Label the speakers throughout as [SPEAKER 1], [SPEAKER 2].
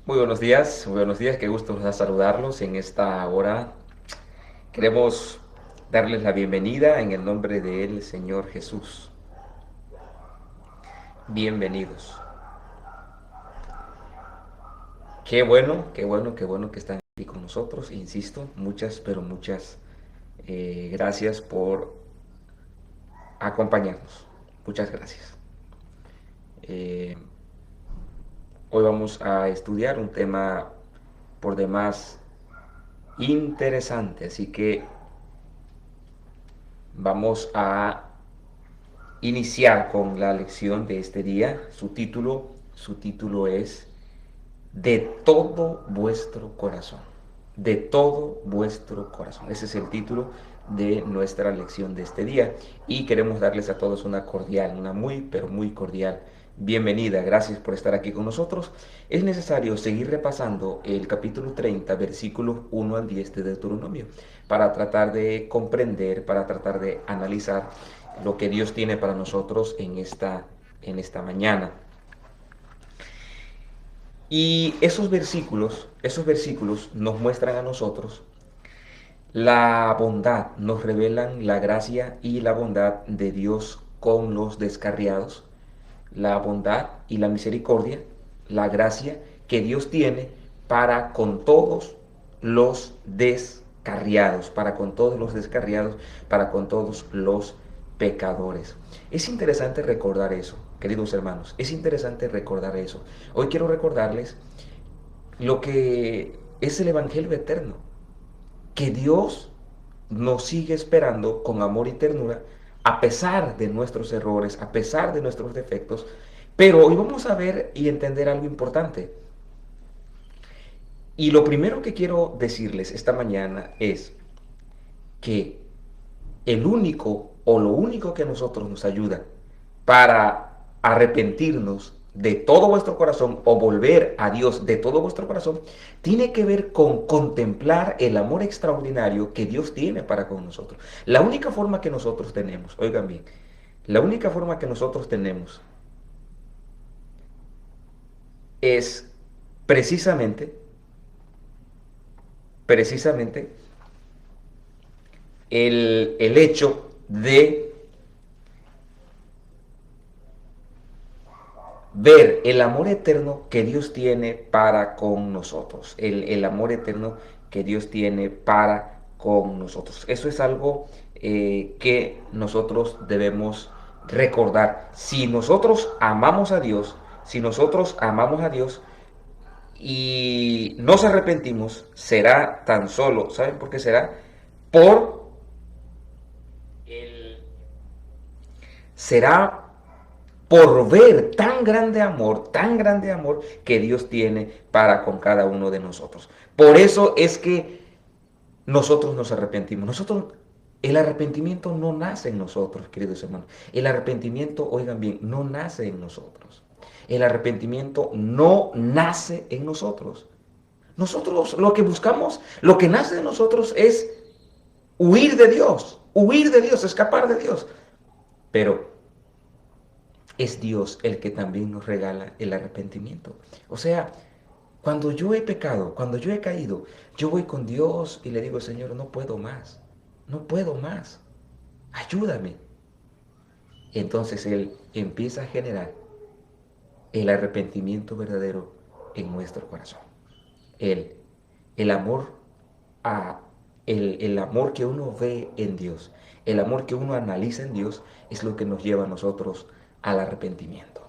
[SPEAKER 1] Muy buenos días, qué gusto nos da saludarlos en esta hora. Queremos darles la bienvenida en el nombre del Señor Jesús. Bienvenidos. Qué bueno que están aquí con nosotros. Insisto, muchas, pero muchas gracias por acompañarnos. Muchas gracias. Eh, Hoy vamos a estudiar un tema por demás interesante, así que vamos a iniciar con la lección de este día. Su título es De todo vuestro corazón. De todo vuestro corazón. Ese es el título de nuestra lección de este día. Y queremos darles a todos una cordial, una muy, pero muy cordial bienvenida. Gracias por estar aquí con nosotros. Es necesario seguir repasando el capítulo 30, versículos 1 al 10 de Deuteronomio, para tratar de comprender, para tratar de analizar lo que Dios tiene para nosotros en esta mañana. Y esos versículos nos muestran a nosotros la bondad, nos revelan la gracia y la bondad de Dios con los descarriados, la bondad y la misericordia, la gracia que Dios tiene para con todos los descarriados, para con todos los pecadores. Es interesante recordar eso, queridos hermanos, es interesante recordar eso. Hoy quiero recordarles lo que es el Evangelio eterno, que Dios nos sigue esperando con amor y ternura a pesar de nuestros errores, a pesar de nuestros defectos. Pero hoy vamos a ver y entender algo importante. Y lo primero que quiero decirles esta mañana es que el único o lo único que a nosotros nos ayuda para arrepentirnos de todo vuestro corazón o volver a Dios de todo vuestro corazón, tiene que ver con contemplar el amor extraordinario que Dios tiene para con nosotros. La única forma que nosotros tenemos, oigan bien, la única forma que nosotros tenemos es precisamente, precisamente el hecho de ver el amor eterno que Dios tiene para con nosotros, el amor eterno que Dios tiene para con nosotros. Eso es algo que nosotros debemos recordar. Si nosotros amamos a Dios, si nosotros amamos a Dios y nos arrepentimos, será tan solo, ¿saben por qué será? Por el, será por ver tan grande amor que Dios tiene para con cada uno de nosotros. Por eso es que nosotros nos arrepentimos. El arrepentimiento no nace en nosotros, queridos hermanos. El arrepentimiento, oigan bien, no nace en nosotros. El arrepentimiento no nace en nosotros. Nosotros lo que buscamos, lo que nace de nosotros es huir de Dios, escapar de Dios. Pero es Dios el que también nos regala el arrepentimiento. O sea, cuando yo he pecado, cuando yo he caído, yo voy con Dios y le digo, Señor, no puedo más, no puedo más, ayúdame. Entonces Él empieza a generar el arrepentimiento verdadero en nuestro corazón. Él, el amor a el amor que uno ve en Dios, el amor que uno analiza en Dios es lo que nos lleva a nosotros al arrepentimiento.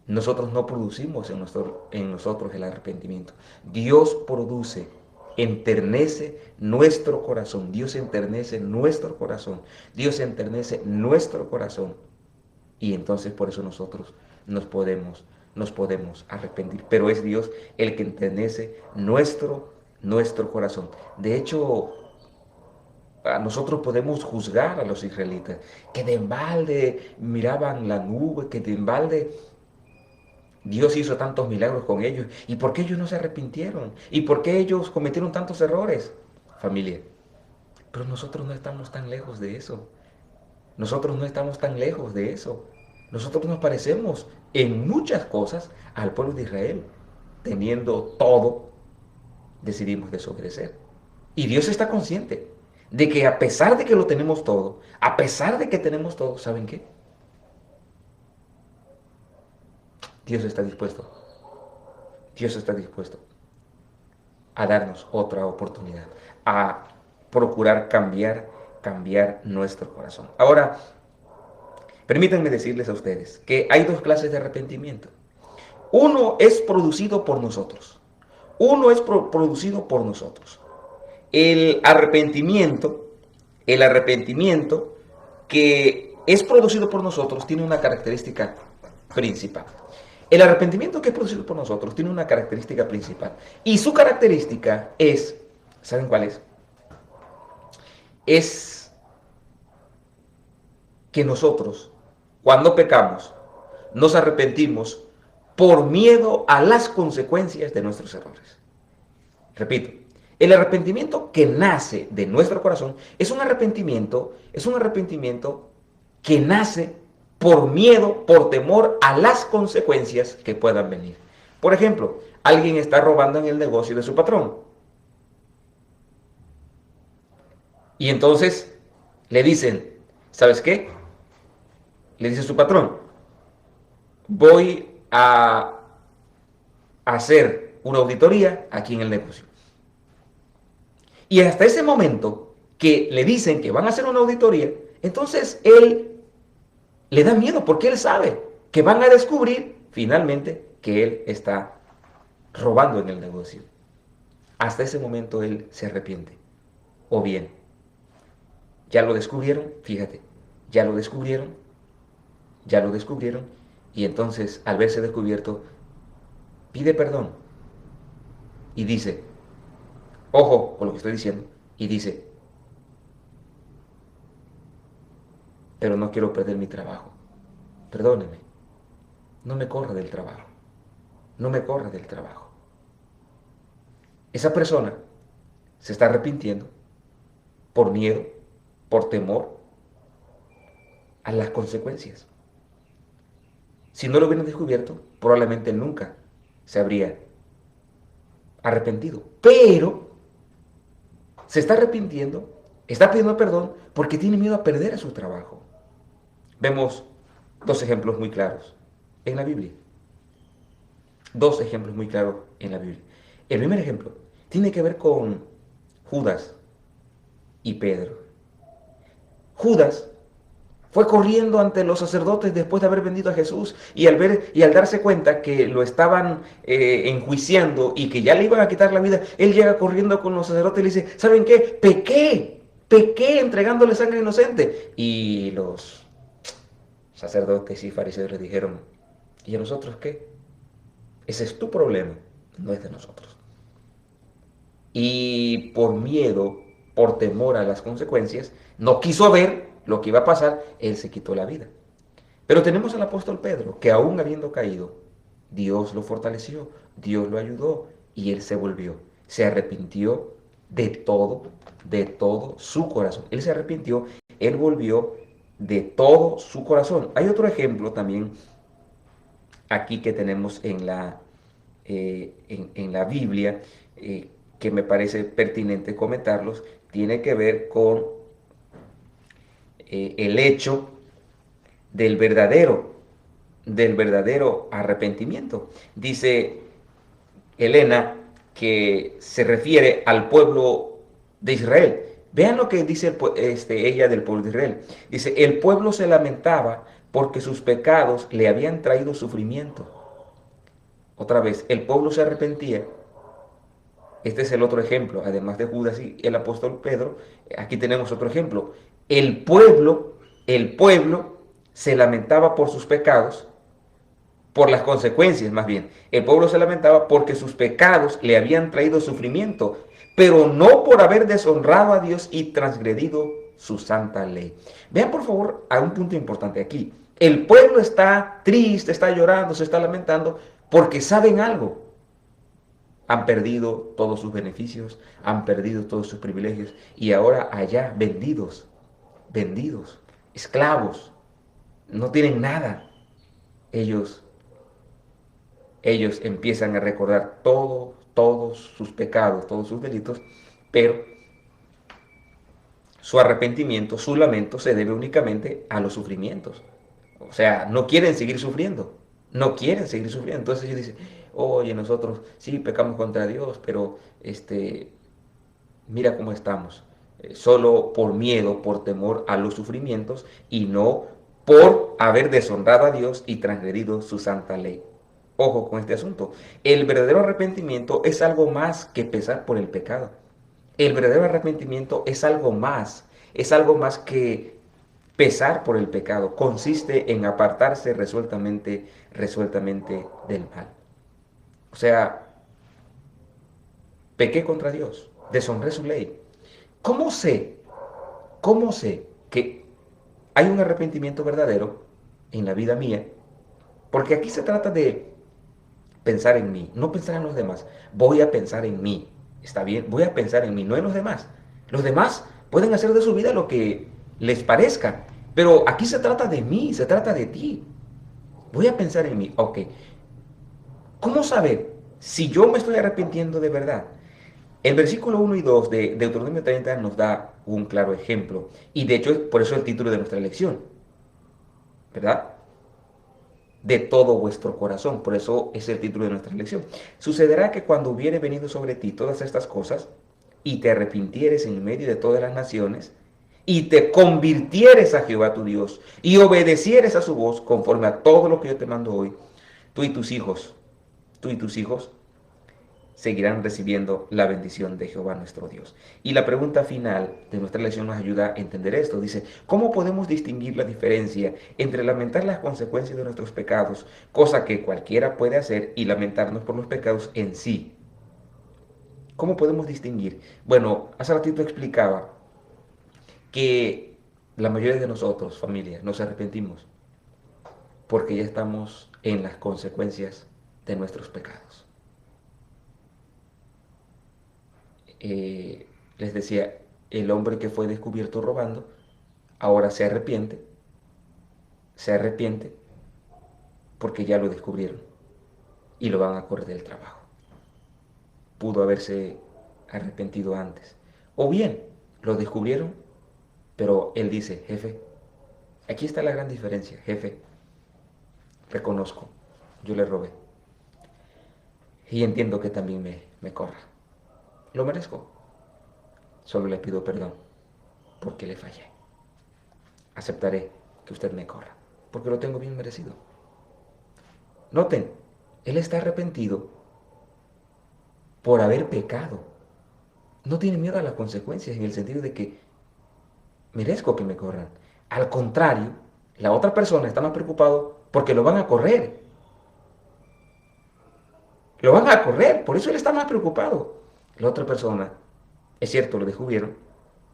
[SPEAKER 1] Nosotros no producimos en nosotros el arrepentimiento. Dios produce, enternece nuestro corazón. Dios enternece nuestro corazón. Dios enternece nuestro corazón. Y entonces por eso nosotros nos podemos, nos podemos arrepentir. Pero es Dios el que enternece nuestro corazón. De hecho, nosotros podemos juzgar a los israelitas, que de embalde miraban la nube, que de embalde Dios hizo tantos milagros con ellos. ¿Y por qué ellos no se arrepintieron? ¿Y por qué ellos cometieron tantos errores? Familia, pero nosotros no estamos tan lejos de eso. Nosotros no estamos tan lejos de eso. Nosotros nos parecemos en muchas cosas al pueblo de Israel. teniendo todo, decidimos desobedecer. Y Dios está consciente de que a pesar de que lo tenemos todo, a pesar de que tenemos todo, ¿saben qué? Dios está dispuesto. Dios está dispuesto a darnos otra oportunidad, a procurar cambiar nuestro corazón. Ahora, permítanme decirles a ustedes que hay dos clases de arrepentimiento. Uno es producido por nosotros. Uno es producido por nosotros. El arrepentimiento, el arrepentimiento que es producido por nosotros tiene una característica principal. El arrepentimiento que es producido por nosotros tiene una característica principal. Y su característica es, ¿saben cuál es? Es que nosotros, cuando pecamos, nos arrepentimos por miedo a las consecuencias de nuestros errores. Repito, el arrepentimiento que nace de nuestro corazón es un arrepentimiento que nace por miedo, por temor a las consecuencias que puedan venir. Por ejemplo, alguien está robando en el negocio de su patrón. Y entonces le dicen, ¿sabes qué? Le dice su patrón, voy a hacer una auditoría aquí en el negocio. Y hasta ese momento que le dicen que van a hacer una auditoría, entonces él le da miedo porque él sabe que van a descubrir finalmente que él está robando en el negocio. Hasta ese momento él se arrepiente. O bien, ya lo descubrieron, fíjate, ya lo descubrieron, ya lo descubrieron, y entonces al verse descubierto, pide perdón y dice, ojo con lo que estoy diciendo, y dice, pero no quiero perder mi trabajo, perdóneme, no me corra del trabajo, no me corra del trabajo. Esa persona se está arrepintiendo por miedo, por temor a las consecuencias. Si no lo hubieran descubierto, probablemente nunca se habría arrepentido. Pero se está arrepintiendo, está pidiendo perdón porque tiene miedo a perder su trabajo. Vemos dos ejemplos muy claros en la Biblia. Dos ejemplos muy claros en la Biblia. El primer ejemplo tiene que ver con Judas y Pedro. Judas fue corriendo ante los sacerdotes después de haber vendido a Jesús y al darse cuenta que lo estaban enjuiciando y que ya le iban a quitar la vida, él llega corriendo con los sacerdotes y le dice, ¿saben qué? Pequé entregándole sangre inocente. Y los sacerdotes y fariseos le dijeron, ¿y a nosotros qué? Ese es tu problema, no es de nosotros. Y por miedo, por temor a las consecuencias, no quiso ver lo que iba a pasar, él se quitó la vida. Pero tenemos al apóstol Pedro, que aún habiendo caído, Dios lo fortaleció, Dios lo ayudó y él se volvió, se arrepintió de todo su corazón. Él se arrepintió, él volvió de todo su corazón. Hay otro ejemplo también aquí que tenemos en la Biblia, que me parece pertinente comentarlos, tiene que ver con el hecho del verdadero arrepentimiento. Dice Elena que se refiere al pueblo de Israel. Vean lo que dice ella del pueblo de Israel. Dice, el pueblo se lamentaba porque sus pecados le habían traído sufrimiento. Otra vez, el pueblo se arrepentía. Este es el otro ejemplo, además de Judas y el apóstol Pedro, aquí tenemos otro ejemplo. El pueblo se lamentaba por sus pecados, por las consecuencias más bien. El pueblo se lamentaba porque sus pecados le habían traído sufrimiento, pero no por haber deshonrado a Dios y transgredido su santa ley. Vean por favor a un punto importante aquí. El pueblo está triste, está llorando, se está lamentando porque saben algo. Han perdido todos sus beneficios, han perdido todos sus privilegios y ahora allá vendidos, esclavos, no tienen nada. Ellos ellos empiezan a recordar todos sus pecados, todos sus delitos, pero su arrepentimiento, su lamento se debe únicamente a los sufrimientos. O sea, no quieren seguir sufriendo, no quieren seguir sufriendo. Entonces ellos dicen, oye, nosotros sí pecamos contra Dios, pero mira cómo estamos. Solo por miedo, por temor a los sufrimientos y no por haber deshonrado a Dios y transgredido su santa ley. Ojo con este asunto. El verdadero arrepentimiento es algo más que pesar por el pecado. El verdadero arrepentimiento es algo más que pesar por el pecado. Consiste en apartarse resueltamente del mal. O sea, pequé contra Dios, deshonré su ley. ¿Cómo sé? ¿Cómo sé que hay un arrepentimiento verdadero en la vida mía? Porque aquí se trata de pensar en mí, no pensar en los demás. Voy a pensar en mí. ¿Está bien? Voy a pensar en mí, no en los demás. Los demás pueden hacer de su vida lo que les parezca, pero aquí se trata de mí, se trata de ti. Voy a pensar en mí. Ok, ¿cómo saber si yo me estoy arrepintiendo de verdad? El versículo 1 y 2 de Deuteronomio 30 nos da un claro ejemplo. Y de hecho, es por eso el título de nuestra lección, ¿verdad? De todo vuestro corazón. Por eso es el título de nuestra lección. Sucederá que cuando hubiere venido sobre ti todas estas cosas, y te arrepintieres en medio de todas las naciones, y te convirtieres a Jehová tu Dios, y obedecieres a su voz conforme a todo lo que yo te mando hoy, tú y tus hijos, tú y tus hijos seguirán recibiendo la bendición de Jehová nuestro Dios. Y la pregunta final de nuestra lección nos ayuda a entender esto. Dice, ¿cómo podemos distinguir la diferencia entre lamentar las consecuencias de nuestros pecados, cosa que cualquiera puede hacer, y lamentarnos por los pecados en sí? ¿Cómo podemos distinguir? Bueno, hace ratito explicaba que la mayoría de nosotros, familia, nos arrepentimos porque ya estamos en las consecuencias de nuestros pecados. Les decía, el hombre que fue descubierto robando, ahora se arrepiente porque ya lo descubrieron y lo van a correr del trabajo. Pudo haberse arrepentido antes. O bien, lo descubrieron, pero él dice, jefe, aquí está la gran diferencia, jefe, reconozco, yo le robé y entiendo que también me corra. Lo merezco, solo le pido perdón porque le fallé. Aceptaré que usted me corra, porque lo tengo bien merecido. Noten, él está arrepentido por haber pecado. No tiene miedo a las consecuencias en el sentido de que merezco que me corran. Al contrario, la otra persona está más preocupado porque lo van a correr. Lo van a correr, por eso él está más preocupado. La otra persona, es cierto, lo descubrieron,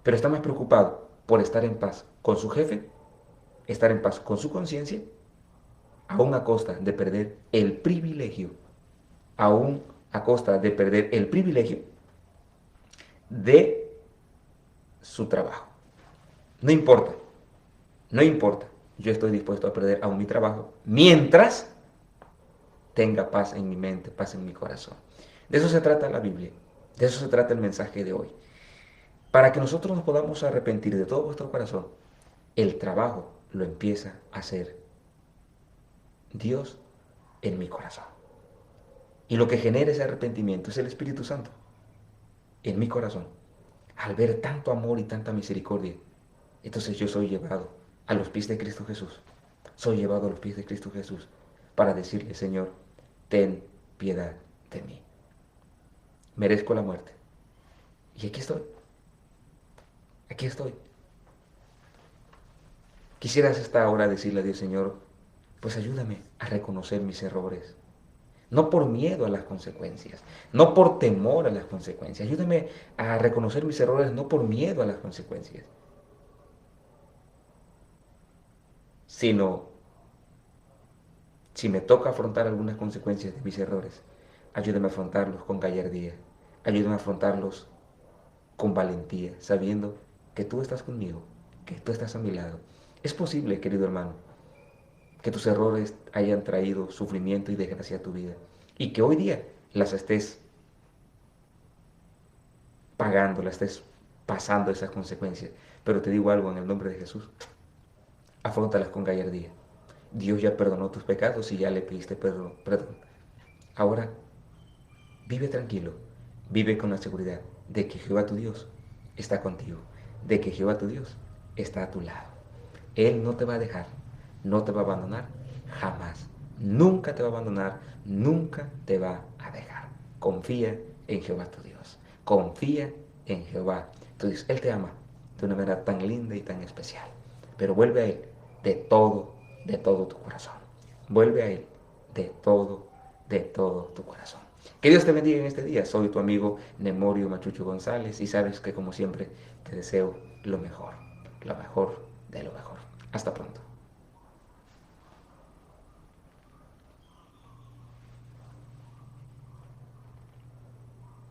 [SPEAKER 1] pero está más preocupado por estar en paz con su jefe, estar en paz con su conciencia, aún a costa de perder el privilegio, aún a costa de perder el privilegio de su trabajo. No importa, no importa. Yo estoy dispuesto a perder aún mi trabajo mientras tenga paz en mi mente, paz en mi corazón. De eso se trata la Biblia. De eso se trata el mensaje de hoy. Para que nosotros nos podamos arrepentir de todo vuestro corazón, el trabajo lo empieza a hacer Dios en mi corazón. Y lo que genera ese arrepentimiento es el Espíritu Santo en mi corazón. Al ver tanto amor y tanta misericordia, entonces yo soy llevado a los pies de Cristo Jesús. Soy llevado a los pies de Cristo Jesús para decirle, Señor, ten piedad de mí. Merezco la muerte. Y aquí estoy. Aquí estoy. Quisieras esta hora decirle a Dios, Señor, pues ayúdame a reconocer mis errores. No por miedo a las consecuencias, no por temor a las consecuencias. Ayúdame a reconocer mis errores no por miedo a las consecuencias, sino si me toca afrontar algunas consecuencias de mis errores, ayúdame a afrontarlos con gallardía. Ayúdame a afrontarlos con valentía, sabiendo que tú estás conmigo, que tú estás a mi lado. Es posible, querido hermano, que tus errores hayan traído sufrimiento y desgracia a tu vida y que hoy día las estés pagando, las estés pasando esas consecuencias. Pero te digo algo en el nombre de Jesús, afrontalas con gallardía. Dios ya perdonó tus pecados y ya le pediste perdón. Ahora vive tranquilo, vive con la seguridad de que Jehová tu Dios está contigo, de que Jehová tu Dios está a tu lado. Él no te va a dejar, no te va a abandonar jamás. Nunca te va a abandonar, nunca te va a dejar. Confía en Jehová tu Dios. Confía en Jehová. Entonces, Él te ama de una manera tan linda y tan especial. Pero vuelve a Él de todo tu corazón. Vuelve a Él de todo tu corazón. Que Dios te bendiga en este día. Soy tu amigo Nemorio Machucho González y sabes que como siempre te deseo lo mejor de lo mejor. Hasta pronto.